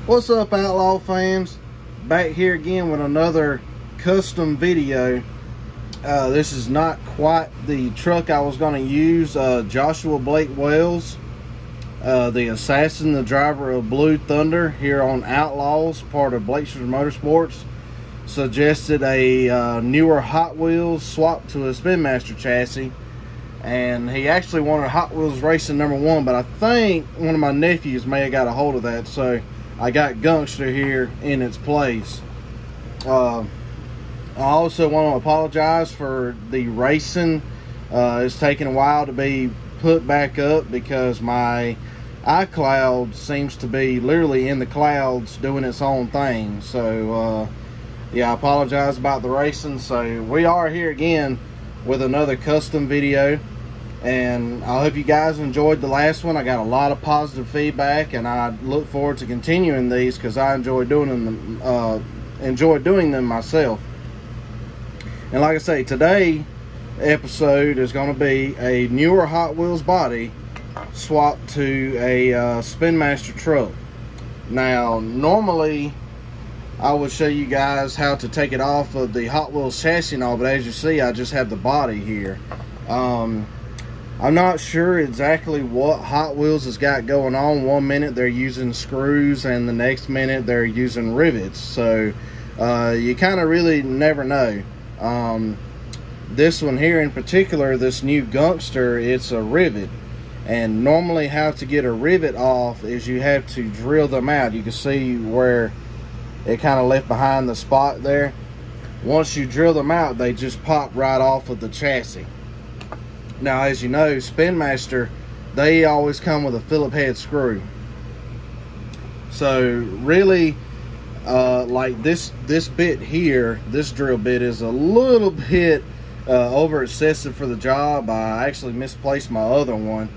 What's up, Outlaw fans? Back here again with another custom video. This is not quite the truck I was going to use. Joshua Blake Wells, the assassin, the driver of Blue Thunder here on Outlaws, part of Blakesford Motorsports, suggested a newer Hot Wheels swap to a Spin Master chassis. And he actually wanted Hot Wheels Racing #1, but I think one of my nephews may have got a hold of that, so I got Gungster here in its place. I also want to apologize for the racing. It's taken a while to be put back up because my iCloud seems to be literally in the clouds doing its own thing. So yeah, I apologize about the racing. So we are here again with another custom video, and I hope you guys enjoyed the last one. I got a lot of positive feedback, and I look forward to continuing these because I enjoy doing them myself. And like I say, today episode is going to be a newer Hot Wheels body swapped to a Spin Master truck. Now normally I would show you guys how to take it off of the Hot Wheels chassis and all, but as you see, I just have the body here. I'm not sure exactly what Hot Wheels has got going on. One minute they're using screws and the next minute they're using rivets, so you kind of really never know. This one here in particular, this new Gungster, it's a rivet, and normally how to get a rivet off is you have to drill them out. You can see where it kind of left behind the spot there. Once you drill them out, they just pop right off of the chassis. Now, as you know, Spin Master, they always come with a Phillip head screw. So really, like this bit here, this drill bit is a little bit over excessive for the job. I actually misplaced my other one,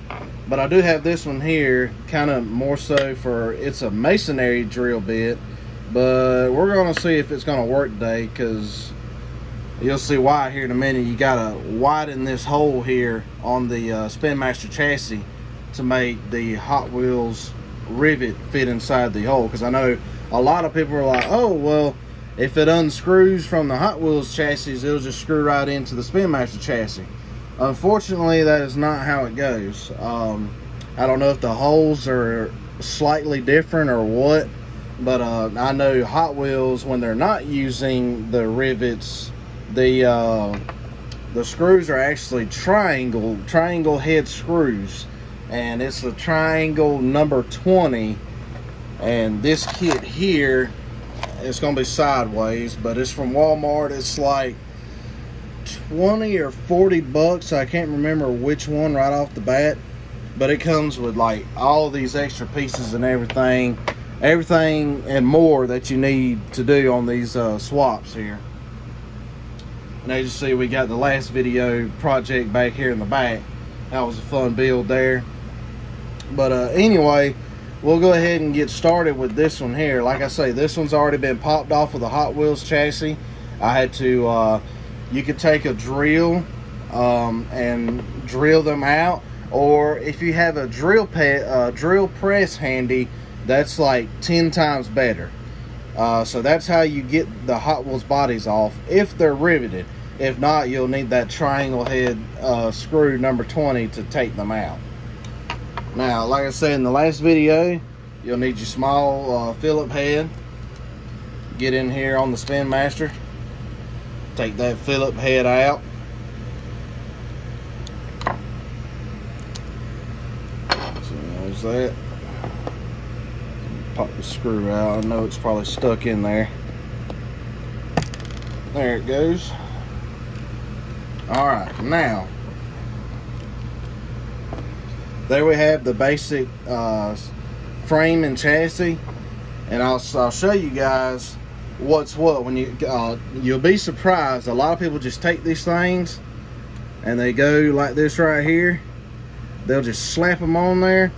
but I do have this one here, kind of more so for, it's a masonry drill bit. But we're going to see if it's going to work today, because you'll see why here in a minute. You got to widen this hole here on the Spin Master chassis to make the Hot Wheels rivet fit inside the hole. Because I know a lot of people are like, oh, well, if it unscrews from the Hot Wheels chassis, it'll just screw right into the Spin Master chassis. Unfortunately, that is not how it goes. I don't know if the holes are slightly different or what. But I know Hot Wheels, when they're not using the rivets, the screws are actually triangle head screws, and it's the triangle number 20. And this kit here, it's gonna be sideways, but it's from Walmart. It's like 20 or 40 bucks. I can't remember which one right off the bat, but it comes with like all these extra pieces and everything and more that you need to do on these swaps here. And as you see, we got the last video project back here in the back. That was a fun build there. But anyway, we'll go ahead and get started with this one here. Like I say, this one's already been popped off of the Hot Wheels chassis. I had to you could take a drill and drill them out, or if you have a drill press handy, that's like 10 times better. So that's how you get the Hot Wheels bodies off, if they're riveted. If not, you'll need that triangle head screw number 20 to take them out. Now, like I said in the last video, you'll need your small Phillip head. Get in here on the Spin Master, take that Phillip head out. So there's that. Pop the screw out. I know it's probably stuck in there. There it goes. Alright, now there we have the basic frame and chassis, and I'll show you guys what's what. When you'll be surprised. A lot of people just take these things and they go like this right here. They'll just slap them on there,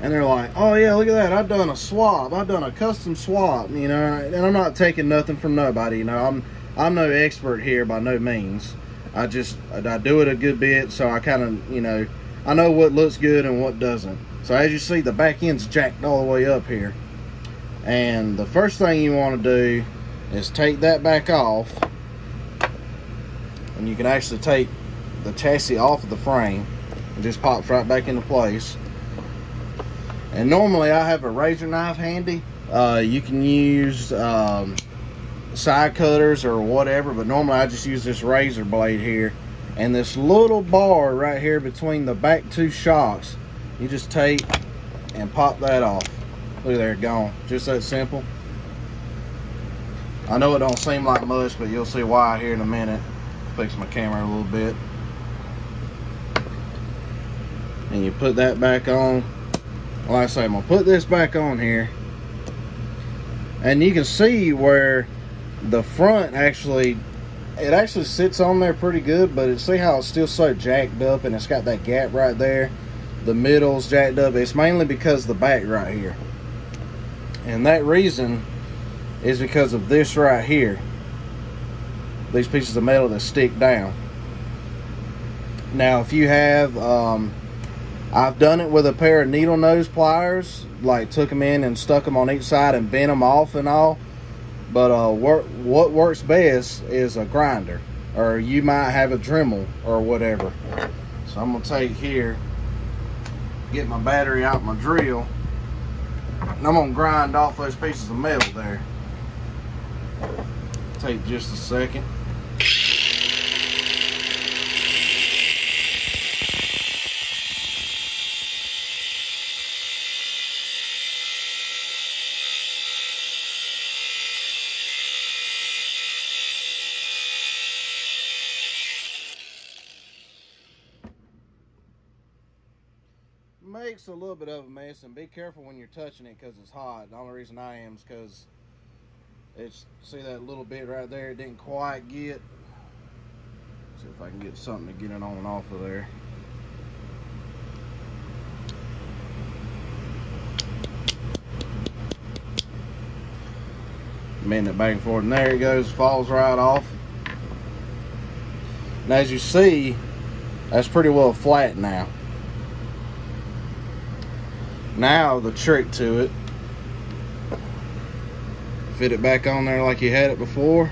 and they're like, oh yeah, look at that, I've done a swap, I've done a custom swap, you know. And I'm not taking nothing from nobody, you know. I'm no expert here by no means. I do it a good bit, so I kind of, you know, I know what looks good and what doesn't. So as you see, the back end's jacked all the way up here. And the first thing you want to do is take that back off, and you can actually take the chassis off of the frame. It just pops right back into place. And normally I have a razor knife handy. You can use side cutters or whatever, but normally I just use this razor blade here. And this little bar right here between the back two shocks, you just take and pop that off. Look there, gone. Just that simple. I know it don't seem like much, but you'll see why here in a minute. Fix my camera a little bit. And you put that back on. Like I say, I'm gonna put this back on here. And you can see where the front actually, it actually sits on there pretty good, but see how it's still so jacked up and it's got that gap right there. The middle's jacked up. It's mainly because of the back right here. And that reason is because of this right here. These pieces of metal that stick down. Now, if you have, I've done it with a pair of needle nose pliers, like took them in and stuck them on each side and bent them off and all. But what works best is a grinder, or you might have a Dremel or whatever. So I'm gonna take here, get my battery out my drill, and I'm gonna grind off those pieces of metal there. Take just a second. Makes a little bit of a mess, and be careful when you're touching it because it's hot. The only reason I am is because it's, see that little bit right there, it didn't quite get. See if I can get something to get it on and off of there. Bend it back and forth, and there it goes, falls right off. And as you see, that's pretty well flat now. Now the trick to it, fit it back on there like you had it before.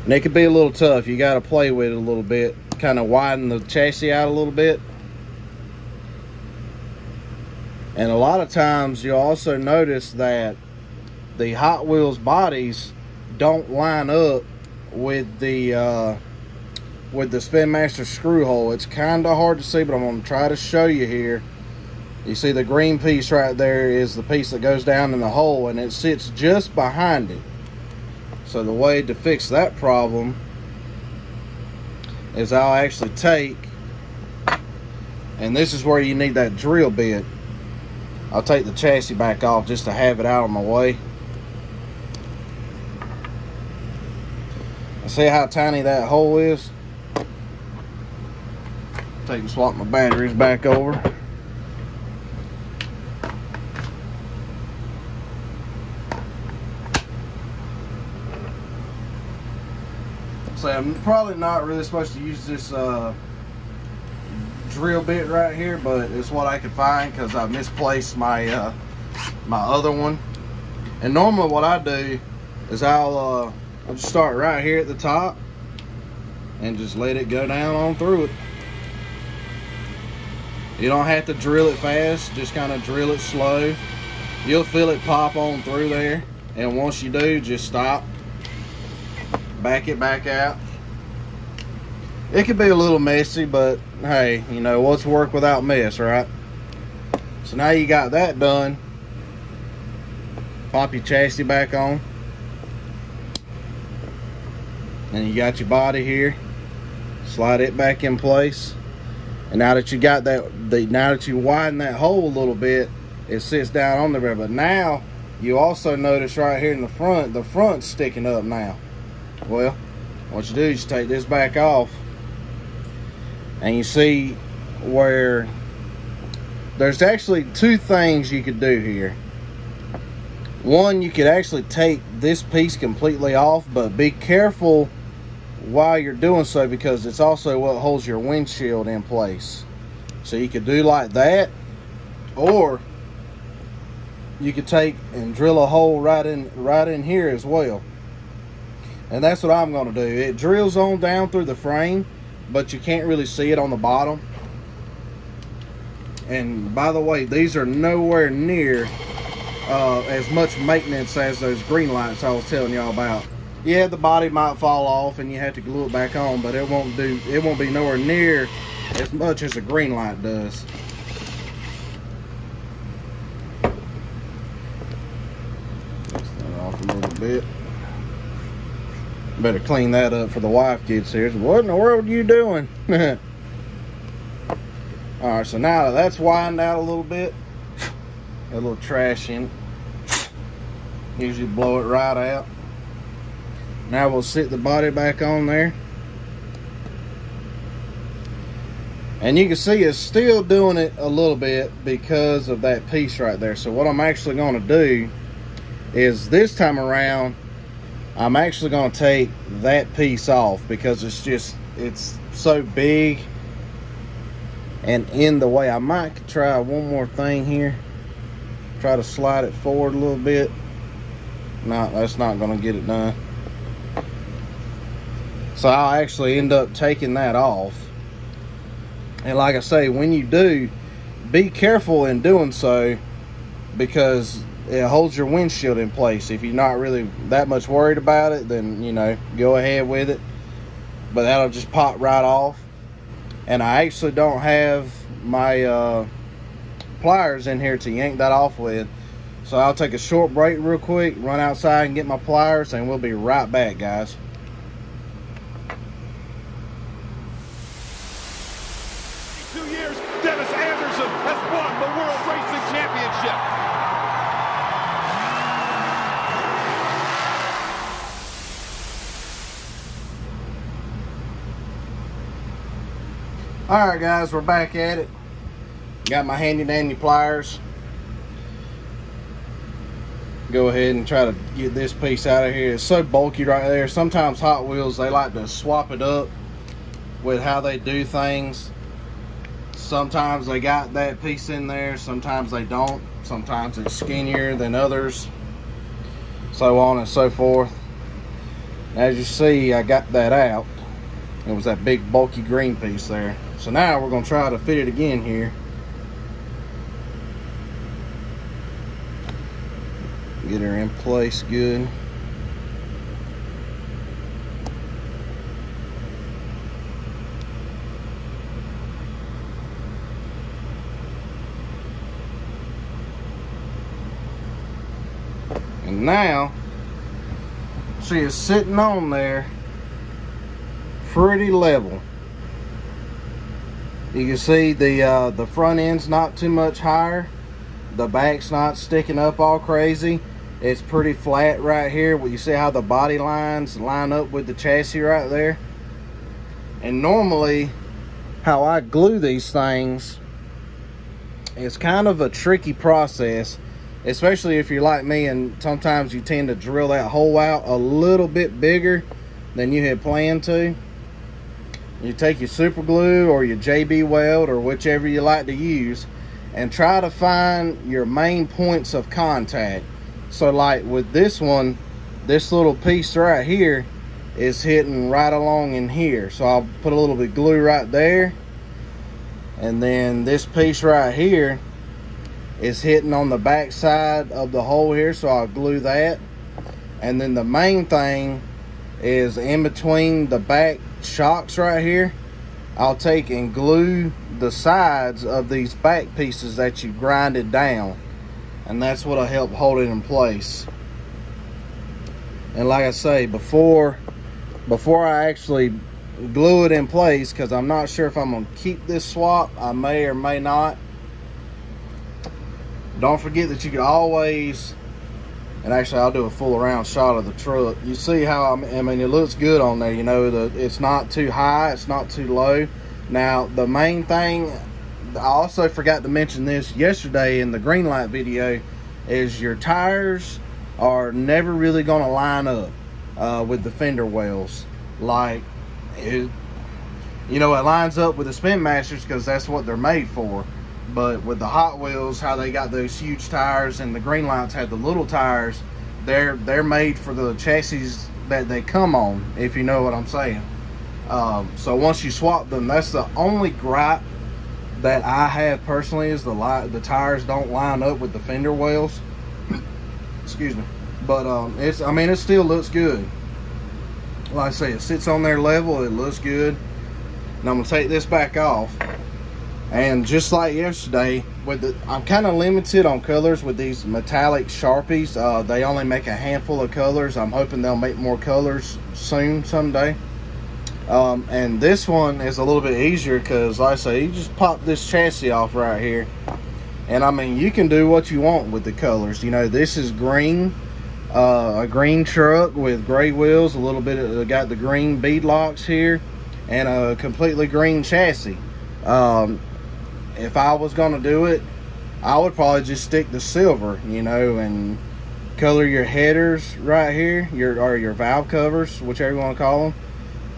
And it could be a little tough. You got to play with it a little bit, kind of widen the chassis out a little bit. And a lot of times you'll also notice that the Hot Wheels bodies don't line up with the Spin Master screw hole. It's kind of hard to see, but I'm going to try to show you here. You see the green piece right there is the piece that goes down in the hole, and it sits just behind it. So the way to fix that problem is I'll actually take, and this is where you need that drill bit. I'll take the chassis back off just to have it out of my way. See how tiny that hole is? Take and swap my batteries back over. So I'm probably not really supposed to use this drill bit right here, but it's what I could find because I misplaced my my other one. And normally what I do is I'll just start right here at the top and just let it go down on through it. You don't have to drill it fast, just kind of drill it slow. You'll feel it pop on through there, and once you do, just stop, back it back out. It could be a little messy, but hey, you know, what's work without mess, right? So now you got that done, pop your chassis back on, and you got your body here, slide it back in place. And now that you got that, now that you widen that hole a little bit, it sits down on there. But now you also notice right here in the front's sticking up now. Well, what you do is you take this back off, and you see where there's actually two things you could do here. One, you could actually take this piece completely off, but be careful while you're doing so because it's also what holds your windshield in place. So you could do like that, or you could take and drill a hole right in here as well. And that's what I'm going to do. It drills on down through the frame, but you can't really see it on the bottom. And by the way, these are nowhere near as much maintenance as those green lights I was telling y'all about. Yeah, the body might fall off and you have to glue it back on, but it won't be nowhere near as much as a green light does. Start off a little bit. Better clean that up for the wife gets here. What in the world are you doing? Alright, so now that that's widened out a little bit, got a little trash in it. Usually blow it right out. Now we'll sit the body back on there. And you can see it's still doing it a little bit because of that piece right there. So what I'm actually going to do is this time around, I'm actually going to take that piece off because it's so big and in the way. I might try one more thing here. Try to slide it forward a little bit. No, that's not going to get it done. So I'll actually end up taking that off. And like I say, when you do, be careful in doing so because it holds your windshield in place. If you're not really that much worried about it, then, you know, go ahead with it. But that'll just pop right off. And I actually don't have my pliers in here to yank that off with. So I'll take a short break real quick, run outside and get my pliers, and we'll be right back, guys. Dennis Anderson has won the World Racing Championship. Alright guys, we're back at it. Got my handy dandy pliers. Go ahead and try to get this piece out of here. It's so bulky right there. Sometimes Hot Wheels, they like to swap it up with how they do things. Sometimes they got that piece in there, sometimes they don't. Sometimes it's skinnier than others, so on and so forth. As you see, I got that out. It was that big bulky green piece there. So now we're going to try to fit it again here. Get her in place good. And now she is sitting on there pretty level. You can see the front end's not too much higher. The back's not sticking up all crazy. It's pretty flat right here. Well, you see how the body lines line up with the chassis right there. And normally how I glue these things is kind of a tricky process, especially if you're like me and sometimes you tend to drill that hole out a little bit bigger than you had planned to. You take your super glue or your JB Weld or whichever you like to use and try to find your main points of contact. So like with this one, this little piece right here is hitting right along in here. So I'll put a little bit of glue right there. And then this piece right here is hitting on the back side of the hole here, so I'll glue that. And then the main thing is in between the back shocks right here. I'll take and glue the sides of these back pieces that you grinded down, and that's what'll help hold it in place. And like I say, before I actually glue it in place, because I'm not sure if I'm gonna keep this swap, I may or may not. Don't forget that you can always, and actually I'll do a full around shot of the truck. You see how, I mean, it looks good on there, you know, it's not too high, it's not too low. Now, the main thing, I also forgot to mention this yesterday in the green light video, is your tires are never really gonna line up with the fender wells. Like, you know, it lines up with the Spin Masters because that's what they're made for. But with the Hot Wheels, how they got those huge tires and the Greenlights have the little tires, they're made for the chassis that they come on, if you know what I'm saying. So once you swap them, that's the only gripe that I have personally, is the tires don't line up with the fender wells. Excuse me. But it still looks good. Like I say, it sits on there level, it looks good. And I'm gonna take this back off. And just like yesterday, I'm kind of limited on colors with these metallic Sharpies. They only make a handful of colors. I'm hoping they'll make more colors soon, someday. And this one is a little bit easier because, like I say, you just pop this chassis off right here. And I mean, you can do what you want with the colors. You know, this is green, a green truck with gray wheels, a little bit of, got the green bead locks here, and a completely green chassis. If I was going to do it, I would probably just stick to silver, you know, and color your headers right here, your valve covers, whichever you want to call them.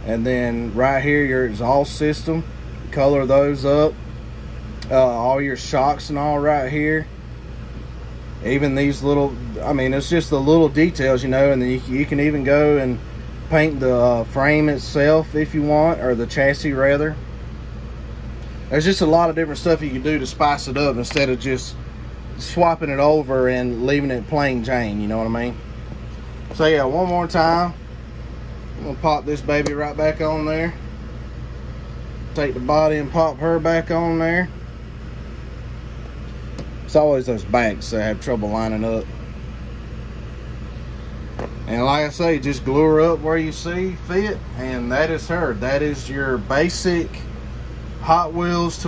And then right here, your exhaust system, color those up. All your shocks and all right here. Even these little, I mean, it's just the little details, you know, and then you can even go and paint the frame itself if you want, or the chassis rather. There's just a lot of different stuff you can do to spice it up instead of just swapping it over and leaving it plain Jane, you know what I mean? So yeah, one more time. I'm gonna pop this baby right back on there. Take the body and pop her back on there. It's always those backs that have trouble lining up. And like I say, just glue her up where you see fit, and that is her. That is your basic Hot Wheels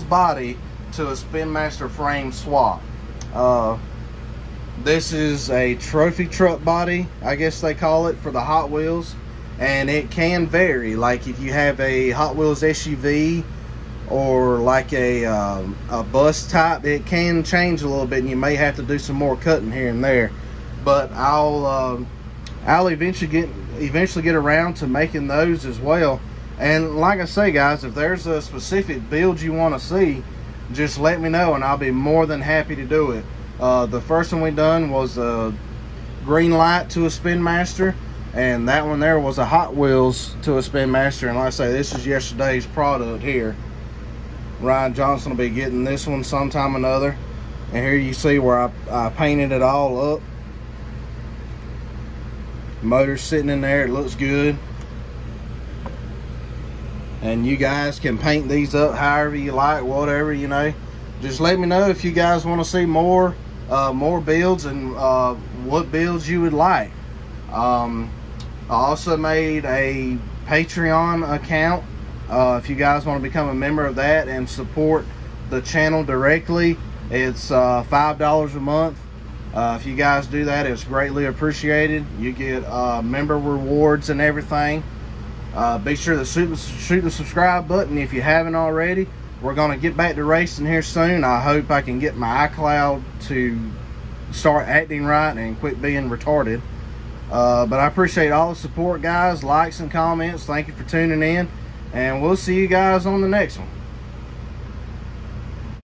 body to a Spin Master frame swap. This is a trophy truck body, I guess they call it, for the Hot Wheels, and it can vary. Like if you have a Hot Wheels SUV or like a bus type, it can change a little bit, and you may have to do some more cutting here and there. But I'll eventually get around to making those as well. And like I say, guys, if there's a specific build you want to see, just let me know and I'll be more than happy to do it. The first one we done was a Greenlight to a Spin Master, and that one there was a Hot Wheels to a Spin Master. And like I say, this is yesterday's product here. Ryan Johnson will be getting this one sometime or another. And here you see where I painted it all up. Motor's sitting in there, it looks good. And you guys can paint these up however you like, whatever, you know. Just let me know if you guys want to see more builds and what builds you would like. I also made a Patreon account. If you guys want to become a member of that and support the channel directly, it's $5 a month. If you guys do that, it's greatly appreciated. You get member rewards and everything. Be sure to shoot the subscribe button if you haven't already. We're going to get back to racing here soon. I hope I can get my iCloud to start acting right and quit being retarded. But I appreciate all the support, guys. Likes and comments. Thank you for tuning in. And we'll see you guys on the next one.